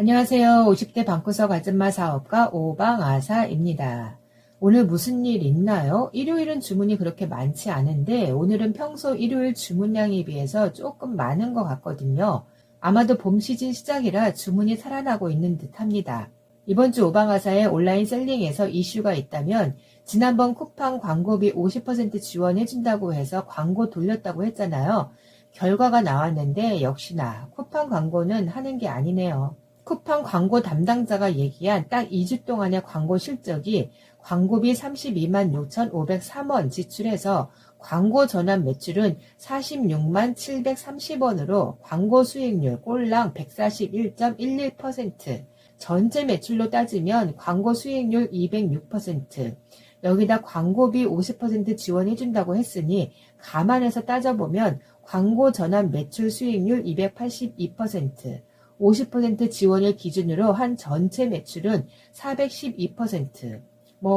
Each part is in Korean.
안녕하세요. 50대 방구석 아줌마 사업가 오방아사입니다. 오늘 무슨 일 있나요? 일요일은 주문이 그렇게 많지 않은데 오늘은 평소 일요일 주문량에 비해서 조금 많은 것 같거든요. 아마도 봄 시즌 시작이라 주문이 살아나고 있는 듯합니다. 이번 주 오방아사의 온라인 셀링에서 이슈가 있다면 지난번 쿠팡 광고비 50% 지원해준다고 해서 광고 돌렸다고 했잖아요. 결과가 나왔는데 역시나 쿠팡 광고는 하는 게 아니네요. 쿠팡 광고 담당자가 얘기한 딱 2주 동안의 광고 실적이 광고비 32만 6,503원 지출해서 광고 전환 매출은 46만 730원으로 광고 수익률 꼴랑 141.11%, 전체 매출로 따지면 광고 수익률 206%, 여기다 광고비 50% 지원해준다고 했으니 감안해서 따져보면 광고 전환 매출 수익률 282%, 50% 지원을 기준으로 한 전체 매출은 412%.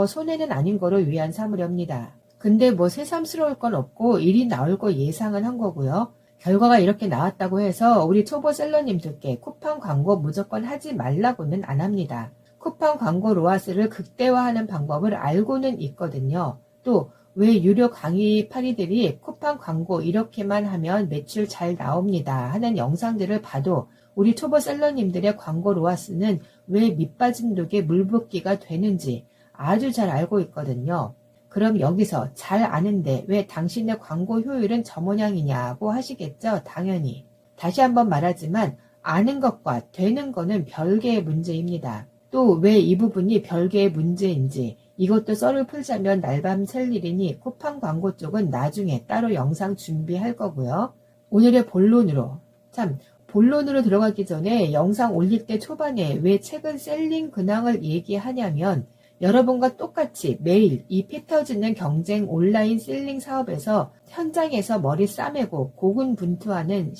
손해는 아닌 거로 위안 삼으렵니다. 근데 새삼스러울 건 없고 일이 나올 거 예상은 한 거고요. 결과가 이렇게 나왔다고 해서 우리 초보 셀러님들께 쿠팡 광고 무조건 하지 말라고는 안 합니다. 쿠팡 광고 로아스를 극대화하는 방법을 알고는 있거든요. 또 왜 유료 강의 파리들이 쿠팡 광고 이렇게만 하면 매출 잘 나옵니다 하는 영상들을 봐도 우리 초보 셀러님들의 광고 로아스는 왜 밑빠진 독에 물붓기가 되는지 아주 잘 알고 있거든요. 그럼 여기서 잘 아는데 왜 당신의 광고 효율은 저 모양이냐고 하시겠죠? 당연히. 다시 한번 말하지만 아는 것과 되는 거는 별개의 문제입니다. 또 왜 이 부분이 별개의 문제인지 이것도 썰을 풀자면 날밤 샐 일이니 쿠팡 광고 쪽은 나중에 따로 영상 준비할 거고요. 오늘의 본론으로 들어가기 전에 영상 올릴 때 초반에 왜 최근 셀링 근황을 얘기하냐면 여러분과 똑같이 매일 이 피 터지는 경쟁 온라인 셀링 사업에서 현장에서 머리 싸매고 고군분투하는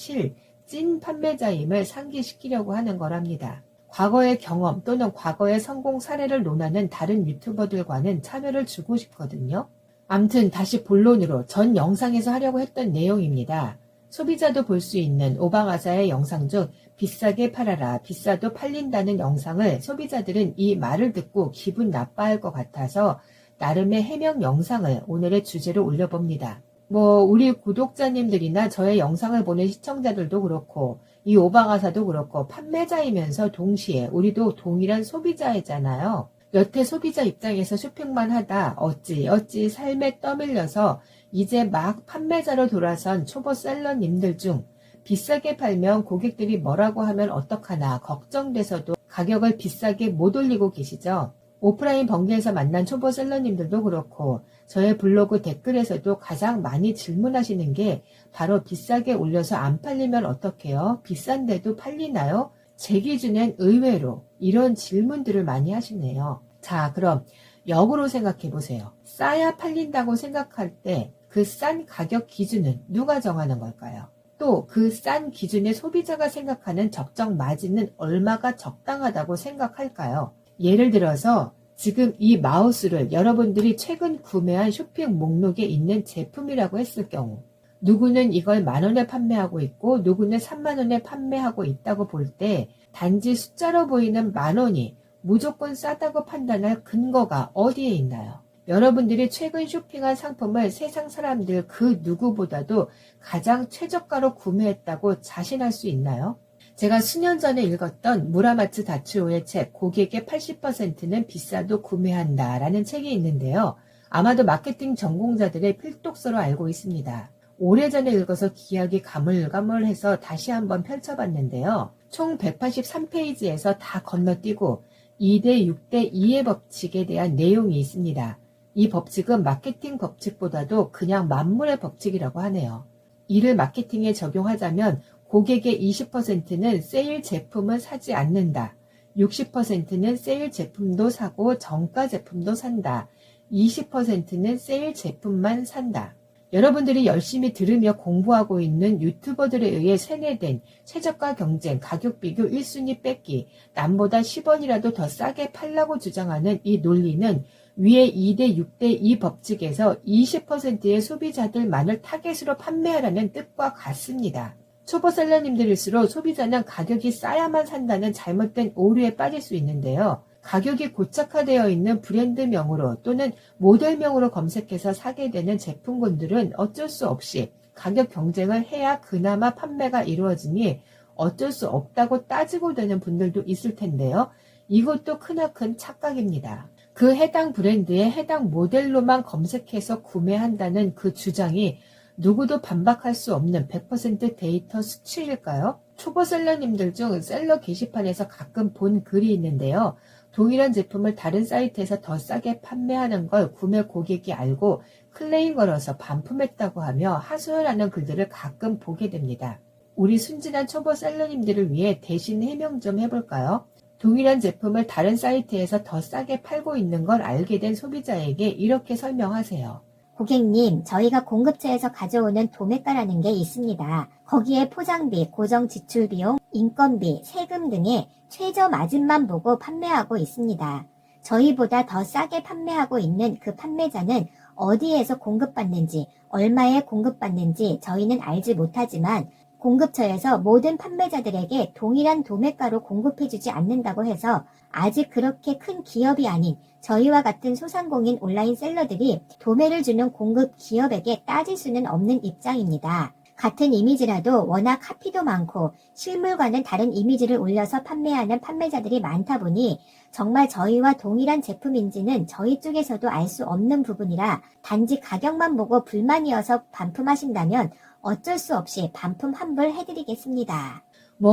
찐 판매자임을 상기시키려고 하는 거랍니다. 과거의 경험 또는 과거의 성공 사례를 논하는 다른 유튜버들과는 참여를 주고 싶거든요. 암튼 다시 본론으로 전 영상에서 하려고 했던 내용입니다. 소비자도 볼 수 있는 오방아사의 영상 중 비싸게 팔아라, 비싸도 팔린다는 영상을 소비자들은 이 말을 듣고 기분 나빠할 것 같아서 나름의 해명 영상을 오늘의 주제로 올려봅니다. 우리 구독자님들이나 저의 영상을 보는 시청자들도 그렇고 이 오방아사도 그렇고 판매자이면서 동시에 우리도 동일한 소비자이잖아요. 여태 소비자 입장에서 쇼핑만 하다 어찌 삶에 떠밀려서 이제 막 판매자로 돌아선 초보 셀러님들 중 비싸게 팔면 고객들이 뭐라고 하면 어떡하나 걱정돼서도 가격을 비싸게 못 올리고 계시죠. 오프라인 번개에서 만난 초보 셀러님들도 그렇고 저의 블로그 댓글에서도 가장 많이 질문하시는 게 바로 비싸게 올려서 안 팔리면 어떡해요? 비싼데도 팔리나요? 제 기준엔 의외로 이런 질문들을 많이 하시네요. 자, 그럼 역으로 생각해 보세요. 싸야 팔린다고 생각할 때 그 싼 가격 기준은 누가 정하는 걸까요? 또 그 싼 기준의 소비자가 생각하는 적정 마진은 얼마가 적당하다고 생각할까요? 예를 들어서 지금 이 마우스를 여러분들이 최근 구매한 쇼핑 목록에 있는 제품이라고 했을 경우 누구는 이걸 10,000원에 판매하고 있고 누구는 30,000원에 판매하고 있다고 볼 때 단지 숫자로 보이는 10,000원이 무조건 싸다고 판단할 근거가 어디에 있나요? 여러분들이 최근 쇼핑한 상품을 세상 사람들 그 누구보다도 가장 최저가로 구매했다고 자신할 수 있나요? 제가 수년 전에 읽었던 무라마츠 다츠오의 책 고객의 80%는 비싸도 구매한다 라는 책이 있는데요. 아마도 마케팅 전공자들의 필독서로 알고 있습니다. 오래전에 읽어서 기억이 가물가물해서 다시 한번 펼쳐봤는데요. 총 183페이지에서 다 건너뛰고 2대 6대 2의 법칙에 대한 내용이 있습니다. 이 법칙은 마케팅 법칙보다도 그냥 만물의 법칙이라고 하네요. 이를 마케팅에 적용하자면 고객의 20%는 세일 제품을 사지 않는다. 60%는 세일 제품도 사고 정가 제품도 산다. 20%는 세일 제품만 산다. 여러분들이 열심히 들으며 공부하고 있는 유튜버들에 의해 세뇌된 최저가 경쟁, 가격 비교 1순위 뺏기, 남보다 10원이라도 더 싸게 팔라고 주장하는 이 논리는 위에 2대 6대 2 법칙에서 20%의 소비자들만을 타겟으로 판매하라는 뜻과 같습니다. 초보 셀러님들일수록 소비자는 가격이 싸야만 산다는 잘못된 오류에 빠질 수 있는데요. 가격이 고착화되어 있는 브랜드명으로 또는 모델명으로 검색해서 사게 되는 제품군들은 어쩔 수 없이 가격 경쟁을 해야 그나마 판매가 이루어지니 어쩔 수 없다고 따지고 되는 분들도 있을 텐데요. 이것도 크나큰 착각입니다. 그 해당 브랜드의 해당 모델로만 검색해서 구매한다는 그 주장이 누구도 반박할 수 없는 100% 데이터 수치일까요? 초보 셀러님들 중 셀러 게시판에서 가끔 본 글이 있는데요. 동일한 제품을 다른 사이트에서 더 싸게 판매하는 걸 구매 고객이 알고 클레임 걸어서 반품했다고 하며 하소연하는 글들을 가끔 보게 됩니다. 우리 순진한 초보 셀러님들을 위해 대신 해명 좀 해볼까요? 동일한 제품을 다른 사이트에서 더 싸게 팔고 있는 걸 알게 된 소비자에게 이렇게 설명하세요. 고객님, 저희가 공급처에서 가져오는 도매가라는 게 있습니다. 거기에 포장비, 고정 지출비용, 인건비, 세금 등의 최저 마진만 보고 판매하고 있습니다. 저희보다 더 싸게 판매하고 있는 그 판매자는 어디에서 공급받는지, 얼마에 공급받는지 저희는 알지 못하지만 공급처에서 모든 판매자들에게 동일한 도매가로 공급해주지 않는다고 해서 아직 그렇게 큰 기업이 아닌 저희와 같은 소상공인 온라인 셀러들이 도매를 주는 공급 기업에게 따질 수는 없는 입장입니다. 같은 이미지라도 워낙 카피도 많고 실물과는 다른 이미지를 올려서 판매하는 판매자들이 많다 보니 정말 저희와 동일한 제품인지는 저희 쪽에서도 알 수 없는 부분이라 단지 가격만 보고 불만이어서 반품하신다면 어쩔 수 없이 반품 환불해드리겠습니다.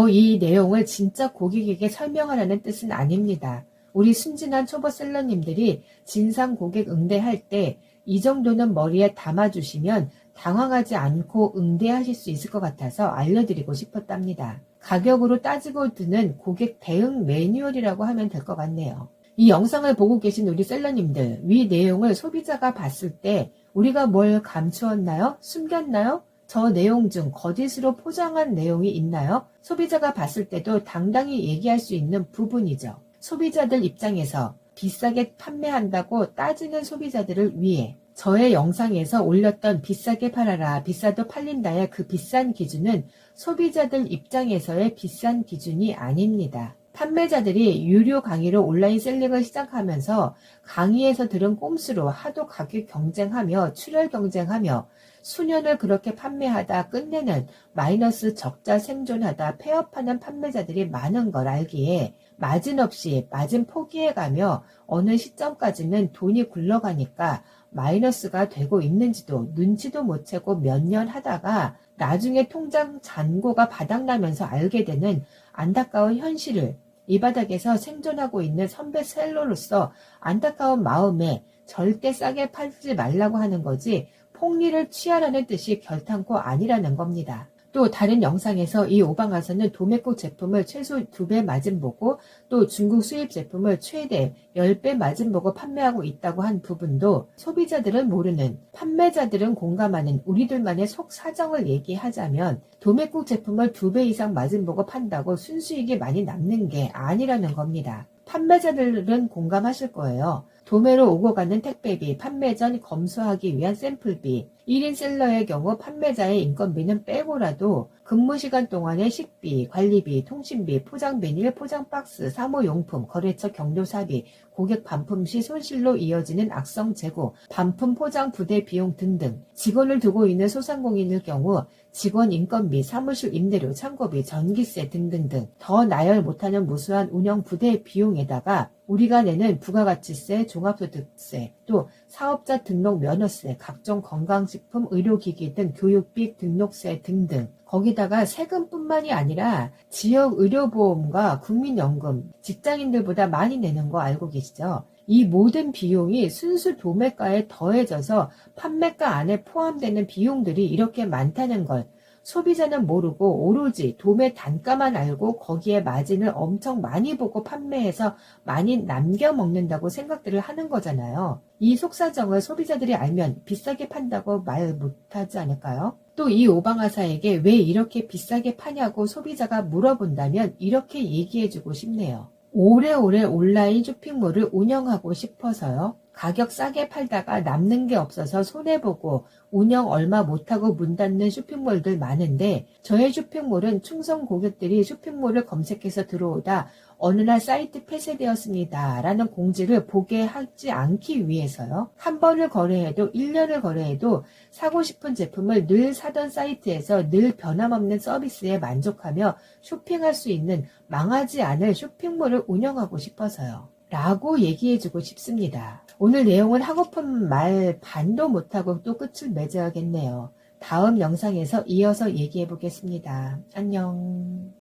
이 내용을 진짜 고객에게 설명하라는 뜻은 아닙니다. 우리 순진한 초보 셀러님들이 진상 고객 응대할 때 이 정도는 머리에 담아주시면 당황하지 않고 응대하실 수 있을 것 같아서 알려드리고 싶었답니다. 가격으로 따지고 드는 고객 대응 매뉴얼이라고 하면 될 것 같네요. 이 영상을 보고 계신 우리 셀러님들, 위 내용을 소비자가 봤을 때 우리가 뭘 감추었나요? 숨겼나요? 저 내용 중 거짓으로 포장한 내용이 있나요? 소비자가 봤을 때도 당당히 얘기할 수 있는 부분이죠. 소비자들 입장에서 비싸게 판매한다고 따지는 소비자들을 위해 저의 영상에서 올렸던 비싸게 팔아라, 비싸도 팔린다의 그 비싼 기준은 소비자들 입장에서의 비싼 기준이 아닙니다. 판매자들이 유료 강의로 온라인 셀링을 시작하면서 강의에서 들은 꼼수로 하도 가격 경쟁하며 출혈 경쟁하며 수년을 그렇게 판매하다 끝내는 마이너스 적자 생존하다 폐업하는 판매자들이 많은 걸 알기에 마진 없이 마진 포기해가며 어느 시점까지는 돈이 굴러가니까 마이너스가 되고 있는지도 눈치도 못 채고 몇 년 하다가 나중에 통장 잔고가 바닥나면서 알게 되는 안타까운 현실을 이 바닥에서 생존하고 있는 선배 셀러로서 안타까운 마음에 절대 싸게 팔지 말라고 하는 거지 폭리를 취하라는 뜻이 결탄코 아니라는 겁니다. 또 다른 영상에서 이 오방아선은 도매국 제품을 최소 2배 마진 보고 또 중국 수입 제품을 최대 10배 마진 보고 판매하고 있다고 한 부분도 소비자들은 모르는 판매자들은 공감하는 우리들만의 속 사정을 얘기하자면 도매국 제품을 2배 이상 마진 보고 판다고 순수익이 많이 남는 게 아니라는 겁니다. 판매자들은 공감하실 거예요. 도매로 오고 가는 택배비, 판매 전 검수하기 위한 샘플비, 1인 셀러의 경우 판매자의 인건비는 빼고라도 근무시간 동안의 식비, 관리비, 통신비, 포장 비닐, 포장 박스, 사무용품, 거래처 경로사비, 고객 반품 시 손실로 이어지는 악성 재고, 반품 포장 부대 비용 등등 직원을 두고 있는 소상공인의 경우 직원 인건비, 사무실 임대료, 창고비, 전기세 등등등 더 나열 못하는 무수한 운영 부대 비용에다가 우리가 내는 부가가치세, 종합소득세, 또 사업자 등록 면허세, 각종 건강식품, 의료기기 등 교육비, 등록세 등등 거기다가 세금뿐만이 아니라 지역 의료보험과 국민연금, 직장인들보다 많이 내는 거 알고 계시죠? 이 모든 비용이 순수 도매가에 더해져서 판매가 안에 포함되는 비용들이 이렇게 많다는 걸 소비자는 모르고 오로지 도매 단가만 알고 거기에 마진을 엄청 많이 보고 판매해서 많이 남겨 먹는다고 생각들을 하는 거잖아요. 이 속사정을 소비자들이 알면 비싸게 판다고 말 못하지 않을까요? 또 이 오방아사에게 왜 이렇게 비싸게 파냐고 소비자가 물어본다면 이렇게 얘기해주고 싶네요. 오래오래 온라인 쇼핑몰을 운영하고 싶어서요. 가격 싸게 팔다가 남는 게 없어서 손해보고 운영 얼마 못하고 문 닫는 쇼핑몰들 많은데 저의 쇼핑몰은 충성 고객들이 쇼핑몰을 검색해서 들어오다 어느 날 사이트 폐쇄되었습니다 라는 공지를 보게 하지 않기 위해서요. 한 번을 거래해도 1년을 거래해도 사고 싶은 제품을 늘 사던 사이트에서 늘 변함없는 서비스에 만족하며 쇼핑할 수 있는 망하지 않을 쇼핑몰을 운영하고 싶어서요. 라고 얘기해주고 싶습니다. 오늘 내용은 하고픈 말 반도 못하고 또 끝을 맺어야겠네요. 다음 영상에서 이어서 얘기해 보겠습니다. 안녕.